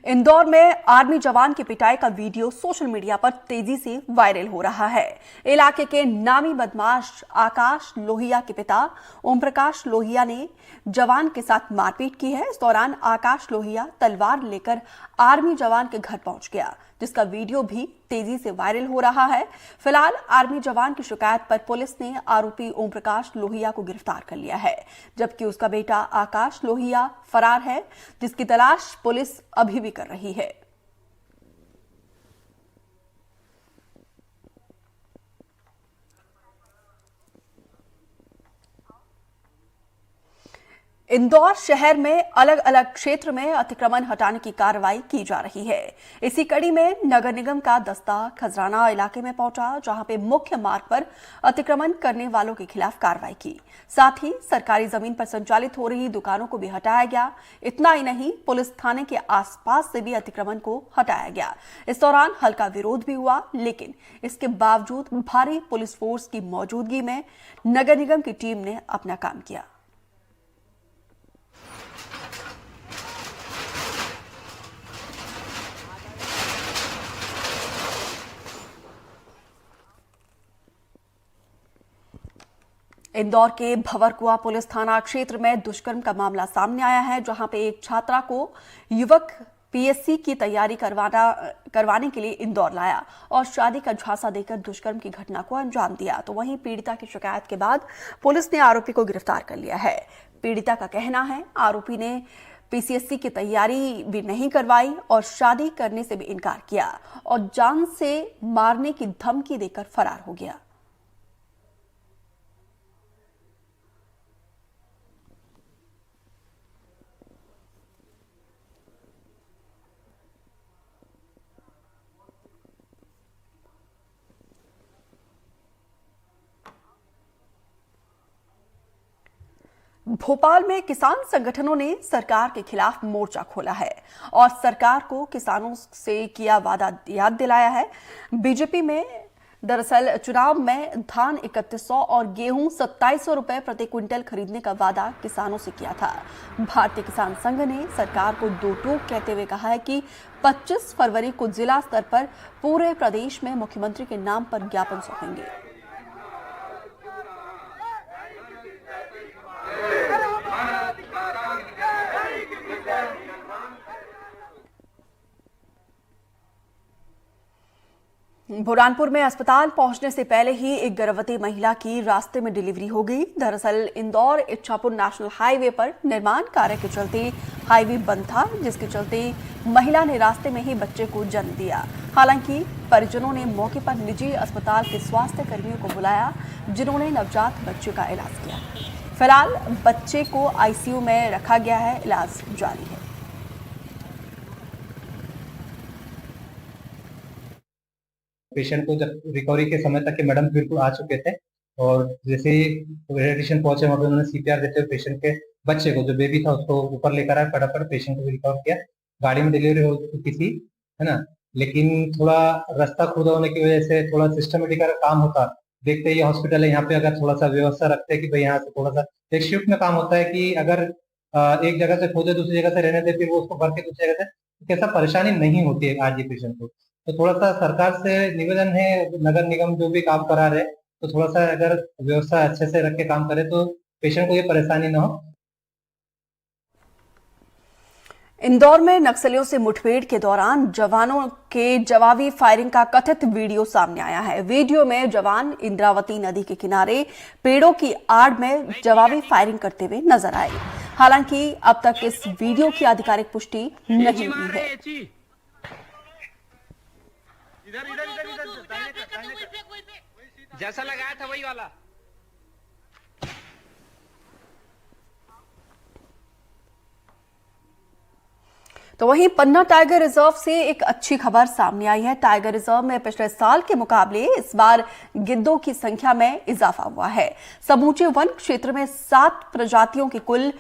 इंदौर में आर्मी जवान की पिटाई का वीडियो सोशल मीडिया पर तेजी से वायरल हो रहा है। इलाके के नामी बदमाश आकाश लोहिया के पिता ओम प्रकाश लोहिया ने जवान के साथ मारपीट की है। इस दौरान आकाश लोहिया तलवार लेकर आर्मी जवान के घर पहुंच गया, जिसका वीडियो भी तेजी से वायरल हो रहा है। फिलहाल आर्मी जवान की शिकायत पर पुलिस ने आरोपी ओम प्रकाश लोहिया को गिरफ्तार कर लिया है, जबकि उसका बेटा आकाश लोहिया फरार है, जिसकी तलाश पुलिस अभी भी कर रही है। इंदौर शहर में अलग अलग क्षेत्र में अतिक्रमण हटाने की कार्रवाई की जा रही है। इसी कड़ी में नगर निगम का दस्ता खजराना इलाके में पहुंचा, जहां पे मुख्य मार्ग पर अतिक्रमण करने वालों के खिलाफ कार्रवाई की। साथ ही सरकारी जमीन पर संचालित हो रही दुकानों को भी हटाया गया। इतना ही नहीं, पुलिस थाने के आसपास से भी अतिक्रमण को हटाया गया। इस दौरान हल्का विरोध भी हुआ, लेकिन इसके बावजूद भारी पुलिस फोर्स की मौजूदगी में नगर निगम की टीम ने अपना काम किया। इंदौर के भंवरकुआ पुलिस थाना क्षेत्र में दुष्कर्म का मामला सामने आया है, जहां पे एक छात्रा को युवक पीएससी की तैयारी करवाने के लिए इंदौर लाया और शादी का झांसा देकर दुष्कर्म की घटना को अंजाम दिया। तो वहीं पीड़िता की शिकायत के बाद पुलिस ने आरोपी को गिरफ्तार कर लिया है। पीड़िता का कहना है, आरोपी ने पीसीएससी की तैयारी भी नहीं करवाई और शादी करने से भी इनकार किया और जान से मारने की धमकी देकर फरार हो गया। भोपाल में किसान संगठनों ने सरकार के खिलाफ मोर्चा खोला है और सरकार को किसानों से किया वादा याद दिलाया है। बीजेपी में दरअसल चुनाव में धान 3100 और गेहूं 2700 रुपए प्रति क्विंटल खरीदने का वादा किसानों से किया था। भारतीय किसान संघ ने सरकार को दो टूक कहते हुए कहा है कि 25 फरवरी को जिला स्तर पर पूरे प्रदेश में मुख्यमंत्री के नाम पर ज्ञापन सौंपेंगे। बुरहानपुर में अस्पताल पहुंचने से पहले ही एक गर्भवती महिला की रास्ते में डिलीवरी हो गई। दरअसल इंदौर इच्छापुर नेशनल हाईवे पर निर्माण कार्य के चलते हाईवे बंद था, जिसके चलते महिला ने रास्ते में ही बच्चे को जन्म दिया। हालांकि परिजनों ने मौके पर निजी अस्पताल के स्वास्थ्य कर्मियों को बुलाया, जिन्होंने नवजात बच्चे का इलाज किया। फिलहाल बच्चे को आईसीयू में रखा गया है, इलाज जारी है। पेशेंट को जब रिकवरी के समय तक के मैडम बिल्कुल आ चुके थे और जैसे ही रेलवे स्टेशन पहुंचे, वहां पे उन्होंने सीपीआर देते हुए पेशेंट के बच्चे को, जो बेबी था, उसको ऊपर लेकर आए। फटाफट पेशेंट को रिकवर किया। गाड़ी में डिलीवरी हो चुकी थी, है ना, लेकिन थोड़ा रास्ता खुदा होने की वजह से थोड़ा सिस्टमेटिक काम होता। देखते ही हॉस्पिटल है, यहाँ पे अगर थोड़ा सा व्यवस्था रखते कि भाई यहाँ से थोड़ा सा एक शिफ्ट में काम होता है कि अगर एक जगह से खोजे दूसरी जगह से रहने दे, फिर वो उसको भर के दूसरी जगह से, कैसा परेशानी नहीं होती है आज ये पेशेंट को। तो थोड़ा सा सरकार से निवेदन है, नगर निगम जो भी काम करा रहे, तो थोड़ा सा अगर व्यवस्था अच्छे से रख के काम करे तो पेशेंट को ये परेशानी ना हो। इंदौर में नक्सलियों से मुठभेड़ के दौरान जवानों के जवाबी फायरिंग का कथित वीडियो सामने आया है। वीडियो में जवान इंद्रावती नदी के किनारे पेड़ों की आड़ में जवाबी फायरिंग करते हुए नजर आए। हालांकि अब तक इस वीडियो की आधिकारिक पुष्टि नहीं हुई है। इधर इधर इधर इधर जैसा लगाया था वही वाला। तो वहीं पन्ना टाइगर रिजर्व से एक अच्छी खबर सामने आई है। टाइगर रिजर्व में पिछले साल के मुकाबले इस बार गिद्धों की संख्या में इजाफा हुआ है। समूचे वन क्षेत्र में 7 प्रजातियों के कुल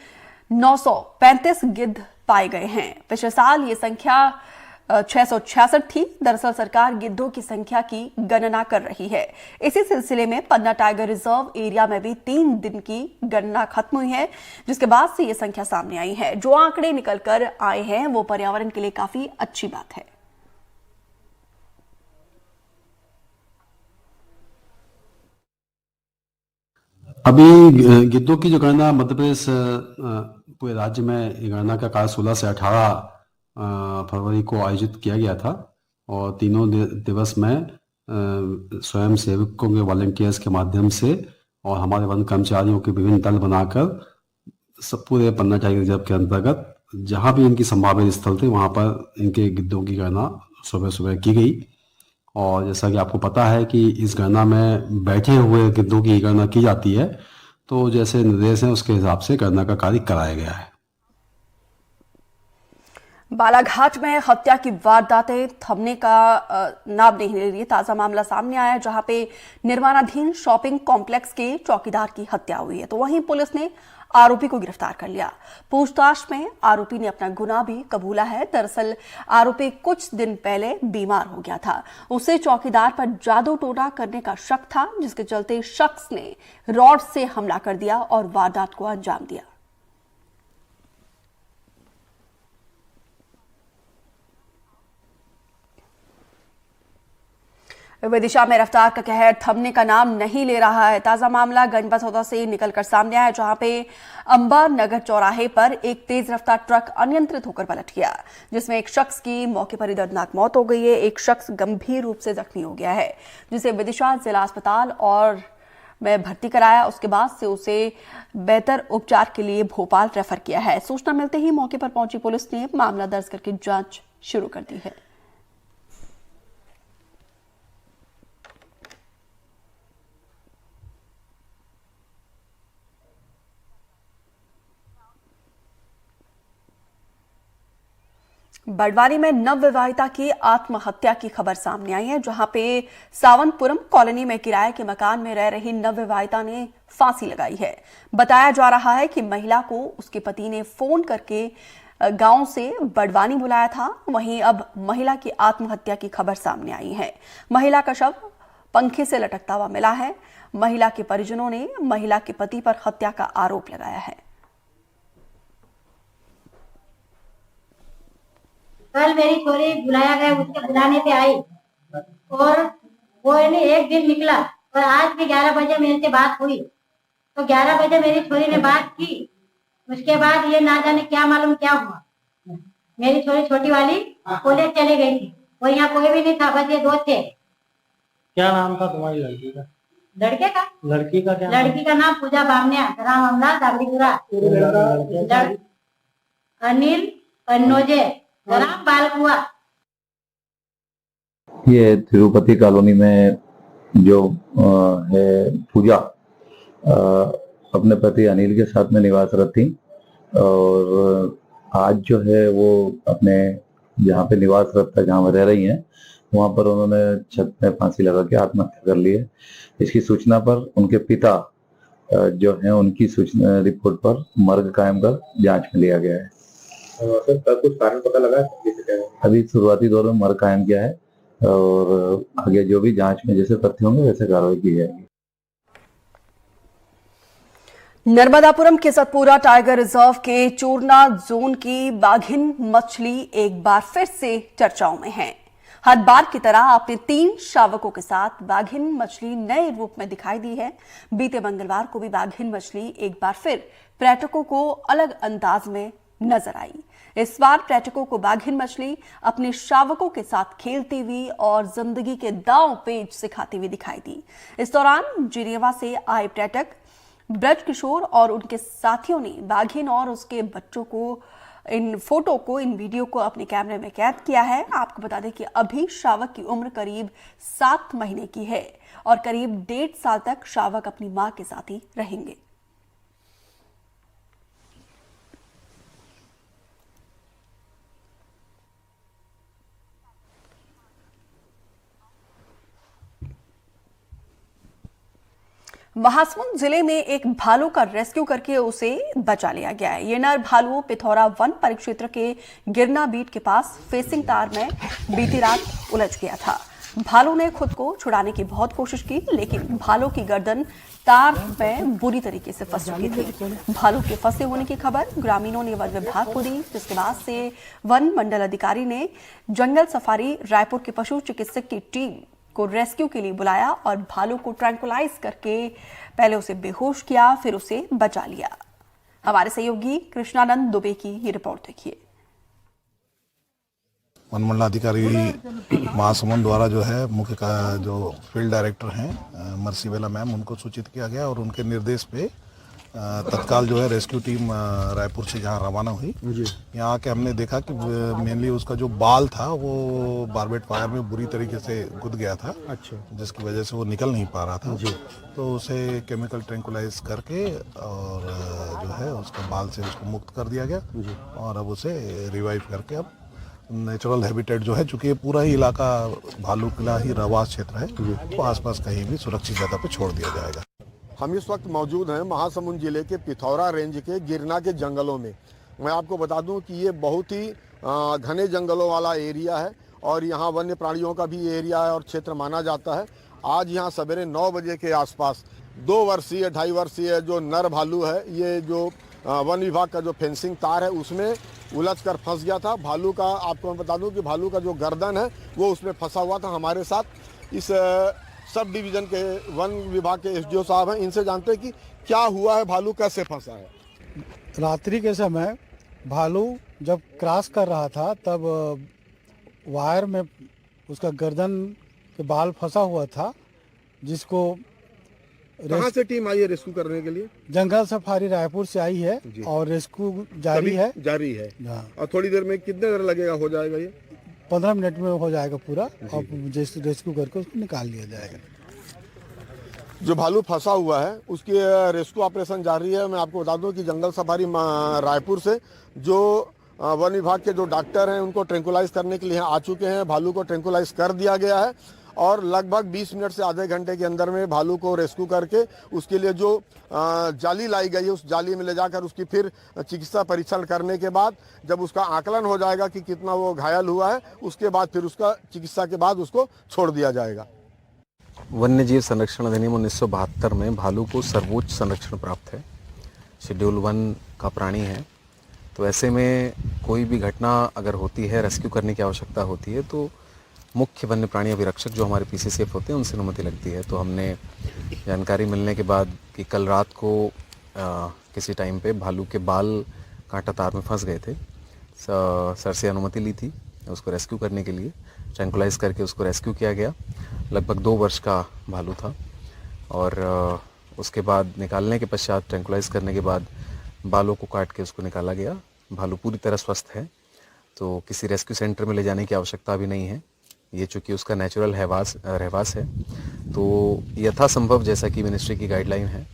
935 गिद्ध पाए गए हैं। पिछले साल ये संख्या 666 थी। दरअसल सरकार गिद्धों की संख्या की गणना कर रही है। इसी सिलसिले में पन्ना टाइगर रिजर्व एरिया में भी 3 दिन की गणना खत्म हुई है, जिसके बाद से ये संख्या सामने आई है। जो आंकड़े निकल कर आए हैं वो पर्यावरण के लिए काफी अच्छी बात है। अभी गिद्धों की जो गणना मध्य प्रदेश पूरे राज्य में गणना का कार्य 16 से 18 फरवरी को आयोजित किया गया था और तीनों दिवस में स्वयं सेवकों के वॉलंटियर्स के माध्यम से और हमारे वन कर्मचारियों के विभिन्न दल बनाकर सब पूरे पन्ना टाइगर रिजर्व के अंतर्गत जहाँ भी इनकी संभावित स्थल थे वहाँ पर इनके गिद्धों की गणना सुबह सुबह की गई। और जैसा कि आपको पता है कि इस गणना में बैठे हुए गिद्धों की गणना की जाती है, तो जैसे निर्देश हैं उसके हिसाब से गणना का कार्य कराया गया है। बालाघाट में हत्या की वारदातें थमने का नाम नहीं ले रही। ताजा मामला सामने आया जहां पे निर्माणाधीन शॉपिंग कॉम्प्लेक्स के चौकीदार की हत्या हुई है, तो वहीं पुलिस ने आरोपी को गिरफ्तार कर लिया। पूछताछ में आरोपी ने अपना गुनाह भी कबूला है। दरअसल आरोपी कुछ दिन पहले बीमार हो गया था। उसे चौकीदार पर जादू टोना करने का शक था, जिसके चलते शख्स ने रॉड से हमला कर दिया और वारदात को अंजाम दिया। विदिशा में रफ्तार का कहर थमने का नाम नहीं ले रहा है। ताजा मामला गंजबसौदा से निकलकर सामने आया, जहां पे अंबा नगर चौराहे पर एक तेज रफ्तार ट्रक अनियंत्रित होकर पलट गया, जिसमें एक शख्स की मौके पर ही दर्दनाक मौत हो गई है। एक शख्स गंभीर रूप से जख्मी हो गया है, जिसे विदिशा जिला अस्पताल और में भर्ती कराया। उसके बाद से उसे बेहतर उपचार के लिए भोपाल रेफर किया है। सूचना मिलते ही मौके पर पहुंची पुलिस ने मामला दर्ज करके जांच शुरू कर दी है। बड़वानी में नवविवाहिता की आत्महत्या की खबर सामने आई है, जहां पे सावनपुरम कॉलोनी में किराए के मकान में रह रही नवविवाहिता ने फांसी लगाई है। बताया जा रहा है कि महिला को उसके पति ने फोन करके गांव से बड़वानी बुलाया था। वहीं अब महिला की आत्महत्या की खबर सामने आई है। महिला का शव पंखे से लटकता हुआ मिला है। महिला के परिजनों ने महिला के पति पर हत्या का आरोप लगाया है। कल मेरी छोरी बुलाया गया, उसके बुलाने पे आई और वो ने एक दिन निकला और आज भी 11 बजे मेरे से बात हुई। तो 11 बजे मेरी छोरी ने बात की। उसके बाद ये ना जाने क्या मालूम क्या हुआ। मेरी छोरी छोटी वाली कॉलेज चले गई थी और यहाँ कोई भी नहीं था, बस ये 2 थे। क्या नाम था तुम्हारी लड़की का? लड़के का? लड़की का क्या? लड़की का नाम पूजा बामनिया, ग्राम अमला दागड़ीपुरा। अनिल कन्नौजे, ग्राम बालकुआ। ये तिरुपति कॉलोनी में जो है पूजा अपने पति अनिल के साथ में निवासरत थी और आज जो है वो अपने जहाँ पे निवासरत था, जहाँ रह रही हैं, वहां पर उन्होंने छत में फांसी लगा के आत्महत्या कर ली है। इसकी सूचना पर उनके पिता जो है उनकी सूचना रिपोर्ट पर मर्ग कायम कर जांच में लिया गया है। सर कुछ कारण पता लगा है? अभी शुरुआती दौर में मर्ग कायम किया है और आगे जो भी जांच में जैसे तथ्य होंगे वैसे कार्रवाई की जाएगी। नर्मदापुरम के सतपुरा टाइगर रिजर्व के चूरना जोन की बाघिन मछली एक बार फिर से चर्चाओं में है। हर बार की तरह अपने 3 शावकों के साथ बाघिन मछली नए रूप में दिखाई दी है। बीते मंगलवार को भी बाघिन मछली एक बार फिर पर्यटकों को अलग अंदाज में नजर आई। इस बार पर्यटकों को बाघिन मछली अपने शावकों के साथ खेलती हुई और जिंदगी के दांव पेच सिखाती हुई दिखाई दी। इस दौरान जिनेवा से आए पर्यटक ब्रज किशोर और उनके साथियों ने बाघिन और उसके बच्चों को इन वीडियो को अपने कैमरे में कैद किया है। आपको बता दें कि अभी शावक की उम्र करीब 7 महीने की है और करीब 1.5 साल तक शावक अपनी मां के साथ ही रहेंगे। महासमुंद जिले में एक भालू का रेस्क्यू करके उसे बचा लिया गया है। ये नर भालू पिथौरा वन परिक्षेत्र के गिरना बीट के पास फेसिंग तार में बीती रात उलझ गया था। भालू ने खुद को छुड़ाने की बहुत कोशिश की, लेकिन भालू की गर्दन तार में बुरी तरीके से फंस चुकी थी। भालू के फंसे होने की खबर ग्रामीणों ने वन विभाग को दी, जिसके बाद से वन मंडल अधिकारी ने जंगल सफारी रायपुर के पशु चिकित्सक की टीम को रेस्क्यू के लिए बुलाया और भालू को ट्रैंकुलाइज करके पहले उसे बेहोश किया, फिर उसे बचा लिया। हमारे सहयोगी कृष्णानंद दुबे की ये रिपोर्ट देखिए। वन मंडलाधिकारी महासमुंद द्वारा जो है मुख्य जो फील्ड डायरेक्टर हैं मर्सीबेला मैम, उनको सूचित किया गया और उनके निर्देश पे तत्काल जो है रेस्क्यू टीम रायपुर से जहाँ रवाना हुई। यहाँ आके हमने देखा कि मेनली उसका जो बाल था वो बारबेट फायर में बुरी तरीके से गुद गया था। अच्छा। जिसकी वजह से वो निकल नहीं पा रहा था जी। तो उसे केमिकल ट्रैंकुलाइज करके और जो है उसके बाल से उसको मुक्त कर दिया गया जी। और अब उसे रिवाइव करके अब नेचुरल हैबिटेट जो है, चूंकि पूरा ही इलाका भालू किला ही रवास क्षेत्र है, तो आसपास कहीं भी सुरक्षित जगह पे छोड़ दिया जाएगा। हम इस वक्त मौजूद हैं महासमुंद जिले के पिथौरा रेंज के गिरना के जंगलों में। मैं आपको बता दूं कि ये बहुत ही घने जंगलों वाला एरिया है और यहाँ वन्य प्राणियों का भी एरिया है और क्षेत्र माना जाता है। आज यहाँ सवेरे 9 बजे के आसपास 2 वर्षीय 2.5 वर्षीय जो नर भालू है, ये जो वन विभाग का जो फेंसिंग तार है उसमें उलझ कर फंस गया था। भालू का आपको मैं बता दूं कि भालू का जो गर्दन है वो उसमें फंसा हुआ था। हमारे साथ इस सब डिवीजन के वन विभाग के एसडीओ साहब हैं, इनसे जानते हैं कि क्या हुआ है, भालू कैसे फंसा है। रात्रि के समय भालू जब क्रॉस कर रहा था तब वायर में उसका गर्दन के बाल फंसा हुआ था, जिसको कहाँ से टीम आई है रेस्क्यू करने के लिए? जंगल सफारी रायपुर से आई है और रेस्क्यू जारी है। और थोड़ी देर में कितने देर लगेगा, हो जाएगा ये? 15 मिनट में हो जाएगा पूरा और रेस्क्यू करके उसको निकाल लिया जाएगा। जो भालू फंसा हुआ है उसकी रेस्क्यू ऑपरेशन जारी है। मैं आपको बता दूं कि जंगल सफारी रायपुर से जो वन विभाग के जो डॉक्टर हैं उनको ट्रैंकुलाइज करने के लिए आ चुके हैं। भालू को ट्रैंकुलाइज कर दिया गया है और लगभग 20 मिनट से आधे घंटे के अंदर में भालू को रेस्क्यू करके उसके लिए जो जाली लाई गई है उस जाली में ले जाकर उसकी फिर चिकित्सा परीक्षण करने के बाद जब उसका आकलन हो जाएगा कि कितना वो घायल हुआ है, उसके बाद फिर उसका चिकित्सा के बाद उसको छोड़ दिया जाएगा। वन्य जीव संरक्षण अधिनियम 1972 में भालू को सर्वोच्च संरक्षण प्राप्त है, शेड्यूल 1 का प्राणी है। तो ऐसे में कोई भी घटना अगर होती है, रेस्क्यू करने की आवश्यकता होती है, तो मुख्य वन्य प्राणी अभिरक्षक जो हमारे पीसीसीएफ होते हैं उनसे अनुमति लगती है। तो हमने जानकारी मिलने के बाद कि कल रात को किसी टाइम पे भालू के बाल कांटा तार में फंस गए थे, सर से अनुमति ली थी उसको रेस्क्यू करने के लिए। ट्रैंकुलाइज करके उसको रेस्क्यू किया गया। लगभग 2 वर्ष का भालू था और उसके बाद निकालने के पश्चात ट्रैंकुलाइज करने के बाद बालों को काट के उसको निकाला गया। भालू पूरी तरह स्वस्थ है, तो किसी रेस्क्यू सेंटर में ले जाने की आवश्यकता भी नहीं है। ये चूँकि उसका नेचुरल रहवास है, तो यथासंभव, जैसा कि मिनिस्ट्री की गाइडलाइन है,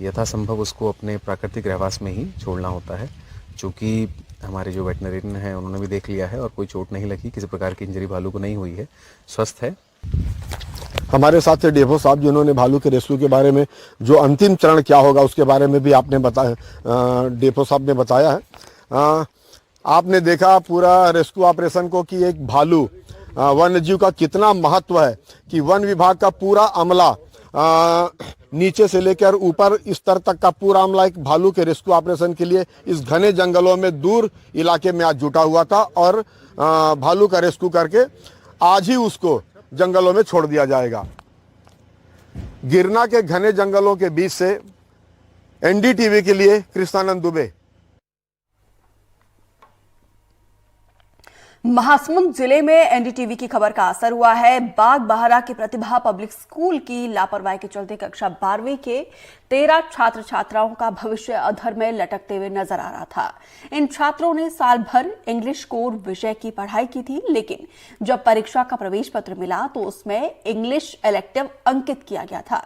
यथासंभव उसको अपने प्राकृतिक रहवास में ही छोड़ना होता है। चूँकि हमारे जो वेटनरियन हैं उन्होंने भी देख लिया है और कोई चोट नहीं लगी, किसी प्रकार की इंजरी भालू को नहीं हुई है, स्वस्थ है। हमारे साथ थे डेफो साहब जिन्होंने भालू के रेस्क्यू के बारे में जो अंतिम चरण क्या होगा उसके बारे में भी आपने बताया, डेफो साहब ने बताया है। आपने देखा पूरा रेस्क्यू ऑपरेशन को कि एक भालू वन्य जीव का कितना महत्व है, कि वन विभाग का पूरा अमला नीचे से लेकर ऊपर स्तर तक का पूरा अमला एक भालू के रेस्क्यू ऑपरेशन के लिए इस घने जंगलों में दूर इलाके में आज जुटा हुआ था और भालू का रेस्क्यू करके आज ही उसको जंगलों में छोड़ दिया जाएगा। गिरना के घने जंगलों के बीच से एनडीटीवी के लिए कृष्णानंद दुबे। महासमुंद जिले में एनडीटीवी की खबर का असर हुआ है। बाग बहारा की प्रतिभा पब्लिक स्कूल की लापरवाही के चलते कक्षा 12वीं के 13 छात्र छात्राओं का भविष्य अधर में लटकते हुए नजर आ रहा था। इन छात्रों ने साल भर इंग्लिश कोर विषय की पढ़ाई की थी, लेकिन जब परीक्षा का प्रवेश पत्र मिला तो उसमें इंग्लिश इलेक्टिव अंकित किया गया था।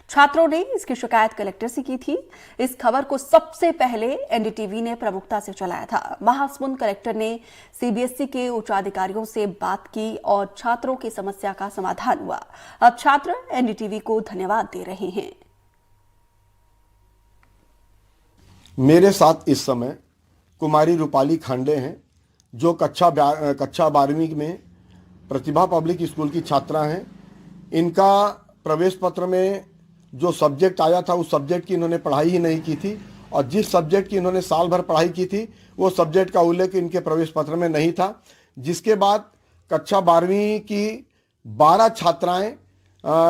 छात्रों ने इसकी शिकायत कलेक्टर से की थी। इस खबर को सबसे पहले एनडीटीवी ने प्रमुखता से चलाया था। महासमुंद कलेक्टर ने सीबीएसई के उच्चाधिकारियों से बात की और छात्रों की समस्या का समाधान हुआ। अब छात्र एनडीटीवी को धन्यवाद दे रहे हैं। मेरे साथ इस समय कुमारी रूपाली खांडे हैं, जो कक्षा 12वीं में प्रतिभा पब्लिक स्कूल की छात्रा हैं। इनका प्रवेश पत्र में जो सब्जेक्ट आया था उस सब्जेक्ट की इन्होंने पढ़ाई ही नहीं की थी, और जिस सब्जेक्ट की इन्होंने साल भर पढ़ाई की थी वो सब्जेक्ट का उल्लेख इनके प्रवेश पत्र में नहीं था। जिसके बाद कक्षा 12वीं की 12 छात्राएं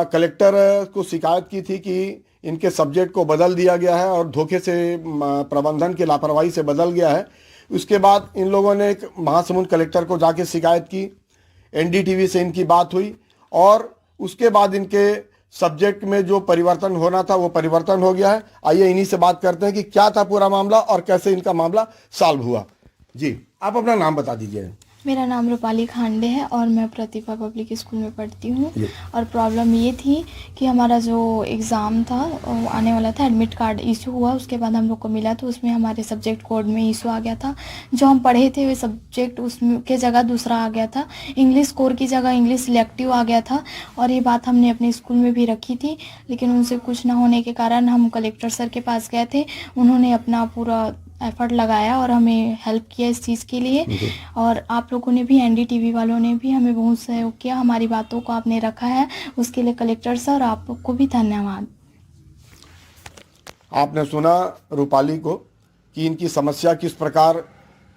कलेक्टर को शिकायत की थी कि इनके सब्जेक्ट को बदल दिया गया है और धोखे से प्रबंधन की लापरवाही से बदल गया है। उसके बाद इन लोगों ने एक महासमुंद कलेक्टर को जाके शिकायत की, एनडीटीवी से इनकी बात हुई और उसके बाद इनके सब्जेक्ट में जो परिवर्तन होना था वो परिवर्तन हो गया है। आइए इन्हीं से बात करते हैं कि क्या था पूरा मामला और कैसे इनका मामला सॉल्व हुआ। जी, आप अपना नाम बता दीजिए। मेरा नाम रूपाली खांडे है और मैं प्रतिभा पब्लिक स्कूल में पढ़ती हूँ। और प्रॉब्लम ये थी कि हमारा जो एग्ज़ाम था आने वाला था, एडमिट कार्ड इशू हुआ, उसके बाद हम लोग को मिला तो उसमें हमारे सब्जेक्ट कोड में इशू आ गया था। जो हम पढ़े थे वे सब्जेक्ट उसके जगह दूसरा आ गया था, इंग्लिश कोर की जगह इंग्लिश सिलेक्टिव आ गया था। और ये बात हमने अपने स्कूल में भी रखी थी, लेकिन उनसे कुछ ना होने के कारण हम कलेक्टर सर के पास गए थे। उन्होंने अपना पूरा एफर्ट लगाया और हमें हेल्प किया इस चीज़ के लिए। और आप लोगों ने भी, एनडीटीवी वालों ने भी हमें बहुत सहयोग किया, हमारी बातों को आपने रखा है, उसके लिए कलेक्टर सर आपको भी धन्यवाद। आपने सुना रूपाली को कि इनकी समस्या किस प्रकार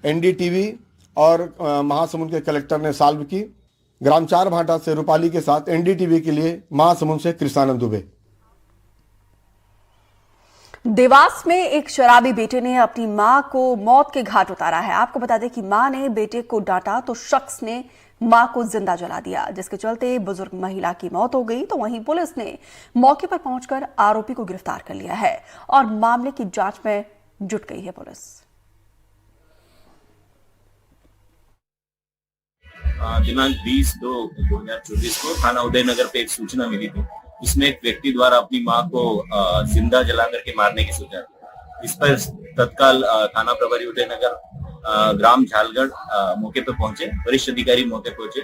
एनडीटीवी और महासमुंद के कलेक्टर ने सॉल्व की। ग्राम 4 भाटा से रूपाली के साथ एनडीटीवी के लिए महासमुंद से कृष्णानंद दुबे। देवास में एक शराबी बेटे ने अपनी मां को मौत के घाट उतारा है। आपको बता दें कि मां ने बेटे को डांटा तो शख्स ने मां को जिंदा जला दिया, जिसके चलते बुजुर्ग महिला की मौत हो गई। तो वहीं पुलिस ने मौके पर पहुंचकर आरोपी को गिरफ्तार कर लिया है और मामले की जांच में जुट गई है पुलिस। दिनांक 20/2/2024 को थाना उदयनगर पे एक सूचना मिली थी, इसमें एक व्यक्ति द्वारा अपनी मां को जिंदा जला करके मारने की सूचना। इस पर तत्काल थाना प्रभारी उदयनगर, ग्राम झालगढ़ मौके पर पहुंचे, वरिष्ठ अधिकारी मौके पहुंचे,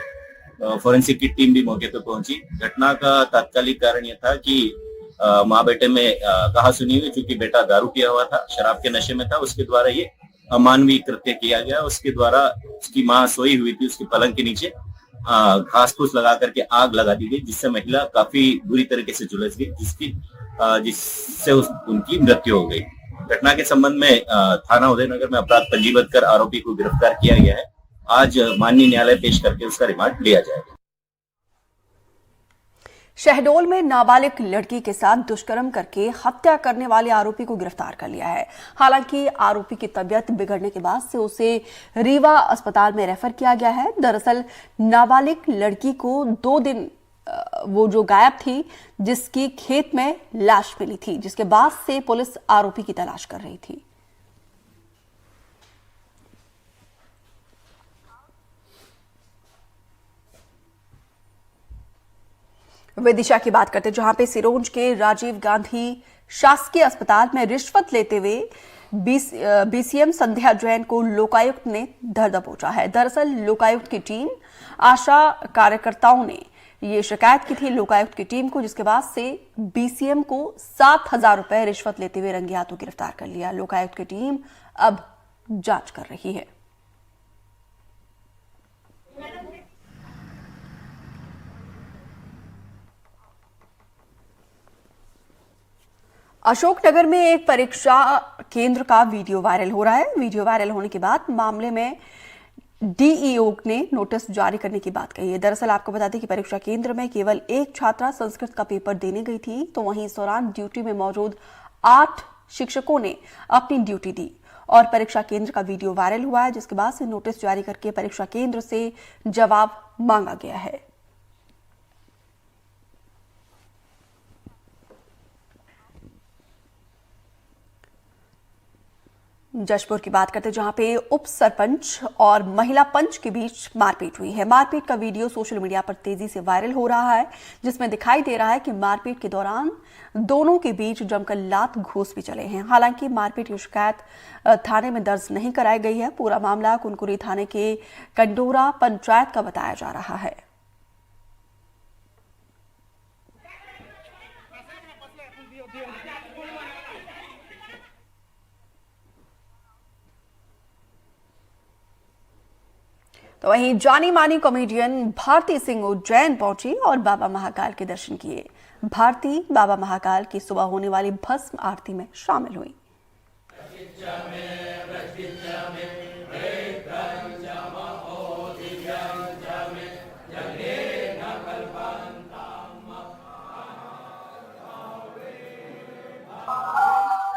फोरेंसिक की टीम भी मौके पर पहुंची। घटना का तात्कालिक कारण यह था कि माँ बेटे में कहा सुनी हुई, चूंकि बेटा दारू पिया हुआ था, शराब के नशे में था, उसके द्वारा ये अमानवीय कृत्य किया गया। उसके द्वारा उसकी माँ सोई हुई थी, उसकी पलंग के नीचे घास फूस लगा करके आग लगा दी गई, जिससे महिला काफी बुरी तरीके से झुलस गई, जिससे उनकी मृत्यु हो गई। घटना के संबंध में थाना उदयनगर में अपराध पंजीबद्ध कर आरोपी को गिरफ्तार किया गया है। आज माननीय न्यायालय पेश करके उसका रिमांड लिया जाएगा। शहडोल में नाबालिग लड़की के साथ दुष्कर्म करके हत्या करने वाले आरोपी को गिरफ्तार कर लिया है। हालांकि आरोपी की तबीयत बिगड़ने के बाद से उसे रीवा अस्पताल में रेफर किया गया है। दरअसल नाबालिग लड़की को 2 दिन वो जो गायब थी, जिसकी खेत में लाश मिली थी, जिसके बाद से पुलिस आरोपी की तलाश कर रही थी। विदिशा की बात करते, जहां पे सिरोंज के राजीव गांधी शासकीय अस्पताल में रिश्वत लेते हुए बीसीएम संध्या जैन को लोकायुक्त ने धर दबोचा है। दरअसल लोकायुक्त की टीम, आशा कार्यकर्ताओं ने ये शिकायत की थी लोकायुक्त की टीम को, जिसके बाद से बीसीएम को 7,000 रुपए रिश्वत लेते हुए रंगे हाथों गिरफ्तार कर लिया। लोकायुक्त की टीम अब जांच कर रही है। अशोकनगर में एक परीक्षा केंद्र का वीडियो वायरल हो रहा है। वीडियो वायरल होने के बाद मामले में डीईओ ने नोटिस जारी करने की बात कही है। दरअसल आपको बता दें कि परीक्षा केंद्र में केवल एक छात्रा संस्कृत का पेपर देने गई थी, तो वहीं इस दौरान ड्यूटी में मौजूद 8 शिक्षकों ने अपनी ड्यूटी दी और परीक्षा केंद्र का वीडियो वायरल हुआ है, जिसके बाद से नोटिस जारी करके परीक्षा केंद्र से जवाब मांगा गया है। जशपुर की बात करते, जहां पे उप सरपंच और महिला पंच के बीच मारपीट हुई है। मारपीट का वीडियो सोशल मीडिया पर तेजी से वायरल हो रहा है, जिसमें दिखाई दे रहा है कि मारपीट के दौरान दोनों के बीच जमकर लात घूस भी चले हैं। हालांकि मारपीट की शिकायत थाने में दर्ज नहीं कराई गई है। पूरा मामला कुनकुरी थाने के कंडोरा पंचायत का बताया जा रहा है। तो वहीं जानी मानी कॉमेडियन भारती सिंह उज्जैन पहुंची और बाबा महाकाल के दर्शन किए। भारती बाबा महाकाल की सुबह होने वाली भस्म आरती में शामिल हुई।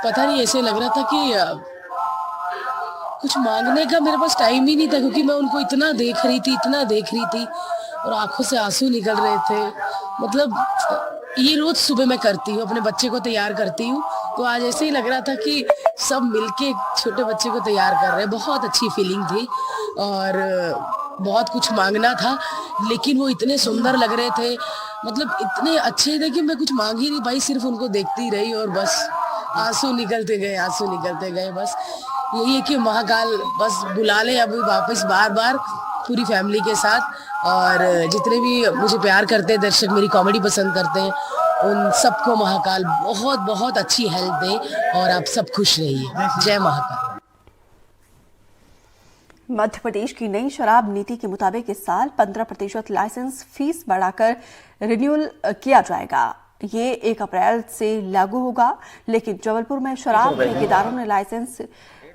पता नहीं, ऐसे लग रहा था कि कुछ मांगने का मेरे पास टाइम ही नहीं था, क्योंकि मैं उनको इतना देख रही थी और आंखों से आंसू निकल रहे थे। मतलब ये रोज सुबह मैं करती हूँ, अपने बच्चे को तैयार करती हूँ, तो आज ऐसे ही लग रहा था कि सब मिलके छोटे बच्चे को तैयार कर रहे हैं। बहुत अच्छी फीलिंग थी और बहुत कुछ मांगना था, लेकिन वो इतने सुंदर लग रहे थे, मतलब इतने अच्छे थे कि मैं कुछ मांग ही नहीं पाई, सिर्फ उनको देखती रही और बस आंसू निकलते गए। बस यही है कि महाकाल बस बुला ले अभी वापस बार बार पूरी फैमिली के साथ। और जितने भी मुझे प्यार करते हैं दर्शक, मेरी कॉमेडी पसंद करते हैं, उन सबको महाकाल बहुत बहुत अच्छी हेल्थ दे और आप सब खुश रहिए। जय महाकाल। मध्य प्रदेश की नई शराब नीति के मुताबिक इस साल 15% लाइसेंस फीस बढ़ाकर रिन्यूअल किया जाएगा। ये 1 अप्रैल से लागू होगा, लेकिन जबलपुर में शराब ठेकेदारों ने लाइसेंस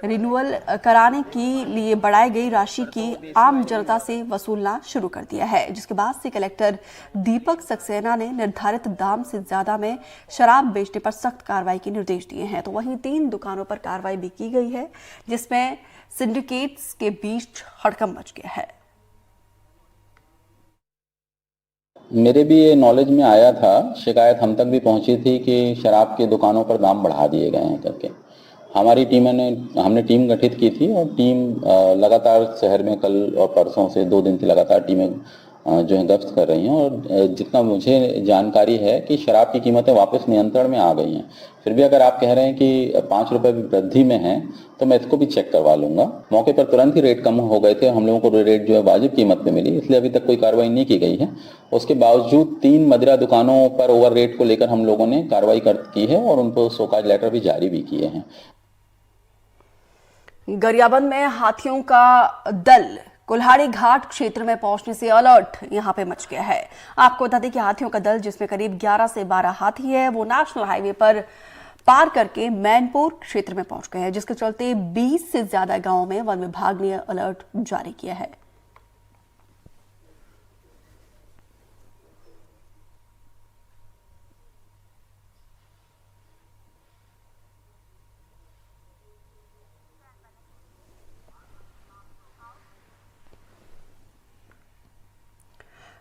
रिन्यूअल कराने के लिए बढ़ाई गई राशि की आम जनता से वसूलना शुरू कर दिया है, जिसके बाद से कलेक्टर दीपक सक्सेना ने निर्धारित दाम से ज्यादा में शराब बेचने पर सख्त कार्रवाई के निर्देश दिए हैं। तो वहीं 3 दुकानों पर कार्रवाई भी की गई है, जिसमें सिंडिकेट्स के बीच हड़कंप मच गया है। मेरे भी ये नॉलेज में आया था, शिकायत हम तक भी पहुंची थी कि शराब की दुकानों पर दाम बढ़ा दिए गए हैं करके। हमारी हमने टीम गठित की थी और टीम लगातार शहर में कल और परसों से 2 दिन से लगातार टीमें जो है गश्त कर रही हैं और जितना मुझे जानकारी है कि शराब की कीमतें वापस नियंत्रण में आ गई हैं। फिर भी अगर आप कह रहे हैं कि 5 रुपए भी वृद्धि में है तो मैं इसको भी चेक करवा लूंगा। मौके पर तुरंत ही रेट कम हो गए थे, हम लोगों को रेट जो है वाजिब कीमत पे मिली, इसलिए अभी तक कोई कार्रवाई नहीं की गई है। उसके बावजूद 3 मदिरा दुकानों पर ओवर रेट को लेकर हम लोगों ने कार्रवाई की है और उनको शोकाज लेटर भी जारी भी किए हैं। गरियाबंद में हाथियों का दल कुल्हाड़ी घाट क्षेत्र में पहुंचने से अलर्ट यहां पे मच गया है। आपको बता दें कि हाथियों का दल, जिसमें करीब 11 से 12 हाथी है, वो नेशनल हाईवे पर पार करके मैनपुर क्षेत्र में पहुंच गए हैं, जिसके चलते 20 से ज्यादा गांवों में वन विभाग ने अलर्ट जारी किया है।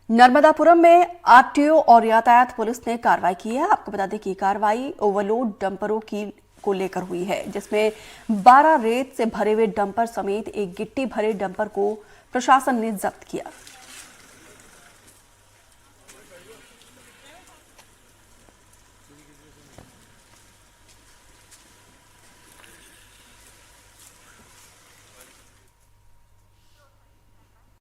नर्मदापुरम में आरटीओ और यातायात पुलिस ने कार्रवाई की है। आपको बता दें कि कार्रवाई ओवरलोड डंपरों को लेकर हुई है, जिसमें 12 रेत से भरे हुए डंपर समेत एक गिट्टी भरे डंपर को प्रशासन ने जब्त किया।